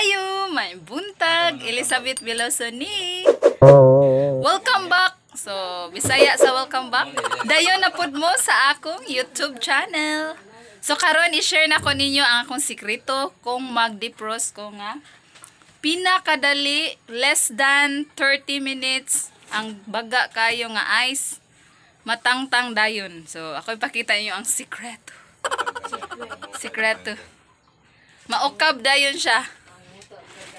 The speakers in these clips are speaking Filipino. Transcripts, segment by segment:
Maayo, may buntag, Elizabeth Veloso ni. Welcome back. So, Bisaya sa welcome back. Dayon na pud mo sa akong YouTube channel. So, karon i-share na ko ninyo ang akong sikreto kung mag-defrost ko nga. Pinakadali, less than 30 minutes ang baga kayo nga ice. Matangtang dayon. So, ako ipakita niyo ang sikreto. Sikreto. Maukab dayon siya.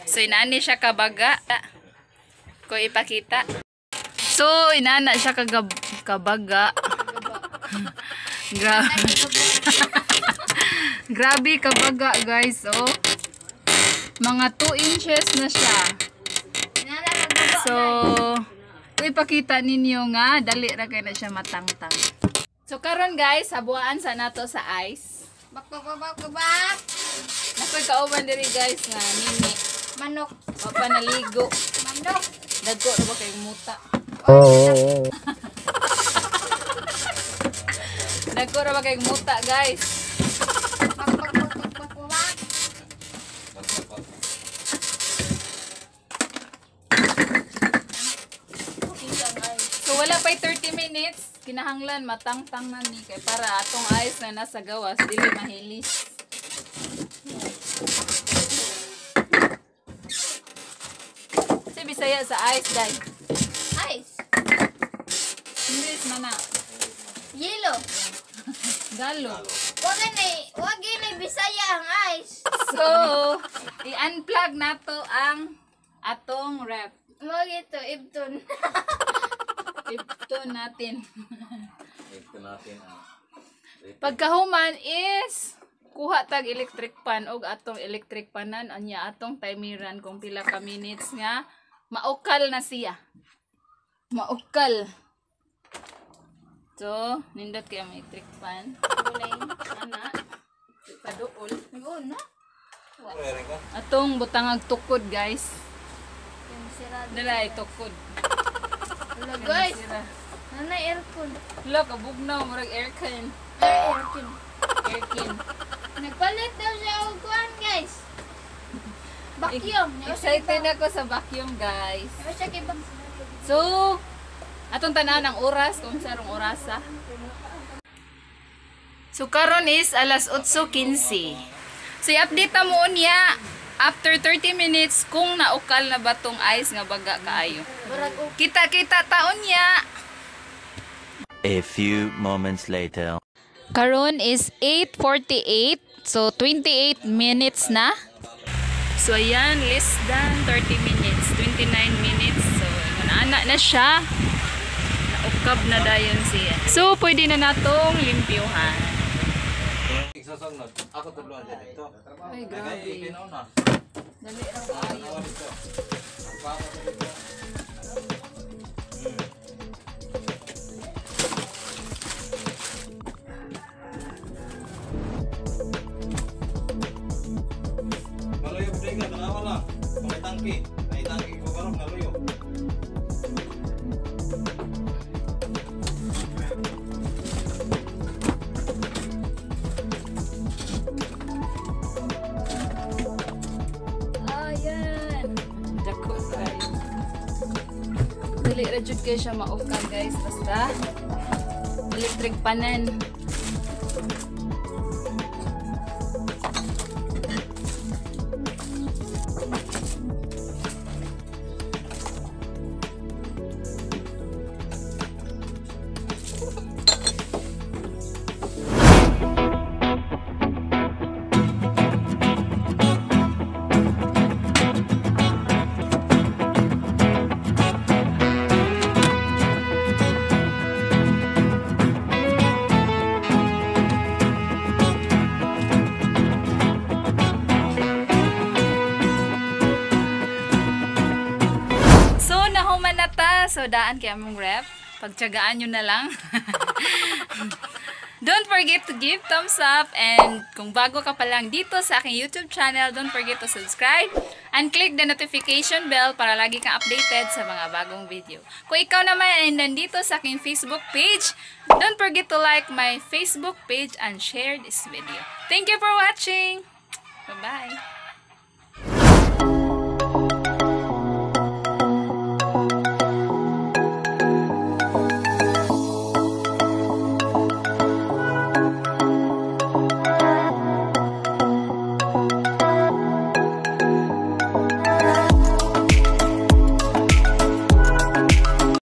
So, inani siya kabaga. Ko ipakita. So, inana siya kabaga. Grabe kabaga, guys. So, mga 2 inches na siya. So, ko ipakita ninyo nga, dali ra kay na siya matangtang. So, karon guys, habuan sa nato sa ice. Bak. Nakoy kauban diri guys nga nini. Manok. O pa naligo. Manok. Dagko ra ba kay muta? Dagko ra ba kay muta guys? Bak. So wala pa'y 30 minutes. Kinahanglan matangtang na ni kay para atong ice na nasa gawas dili mahilis. Si Bisaya sa ice day. Ice. English man na. Yellow. Galo. Wag ni Bisaya ang ice. So, i-unplug nato ang atong ref. Wag ito, Ibton. Ito natin. Pagkahuman is kuha tag electric pan og atong electric panan anya atong timeran kung pila ka minutes nga maukal na siya. Maukal. So, nindot kay ang electric pan. Kulay. Ana. Paduol. Nag-on na. Atong butangag tukod, guys. Yung sirado. Dala tukod. Hello guys. Nanay aircon. Look, abugnaw murag aircon. Aircon. Aircon. Nagpalit daw siya og kuan guys. Vacuum. Excited ako sa vacuum, guys. Ano siya kay bang? So, atong tanaw ng oras kung sarong orasa. So karon is alas 8:15. So i-update ta mo niya after 30 minutes kung naukal na ba tong ice nga baga kaayo. Kita-kita taon niya. A few moments later. Karon is 8:48. So 28 minutes na. So ayan, less than 30 minutes, 29 minutes. So ana na siya. Naukab na dayon siya. So pwede na natong limpyuhan. Ako tuluan din ito. Ay, grabe. Dali lang tayo. Naluyo po din ka, tanawa lang. May tangki. May tangki ko karong naluyo. Ayan. Dako guys. Dili ra jud kay siya maukal guys basta electric panan. So, daan kay among ref. Pagtyagaan nyo na lang. Don't forget to give thumbs up. And kung bago ka pa lang dito sa aking YouTube channel, don't forget to subscribe. And click the notification bell para lagi kang updated sa mga bagong video. Kung ikaw naman ay nandito sa aking Facebook page, don't forget to like my Facebook page and share this video. Thank you for watching. Bye-bye.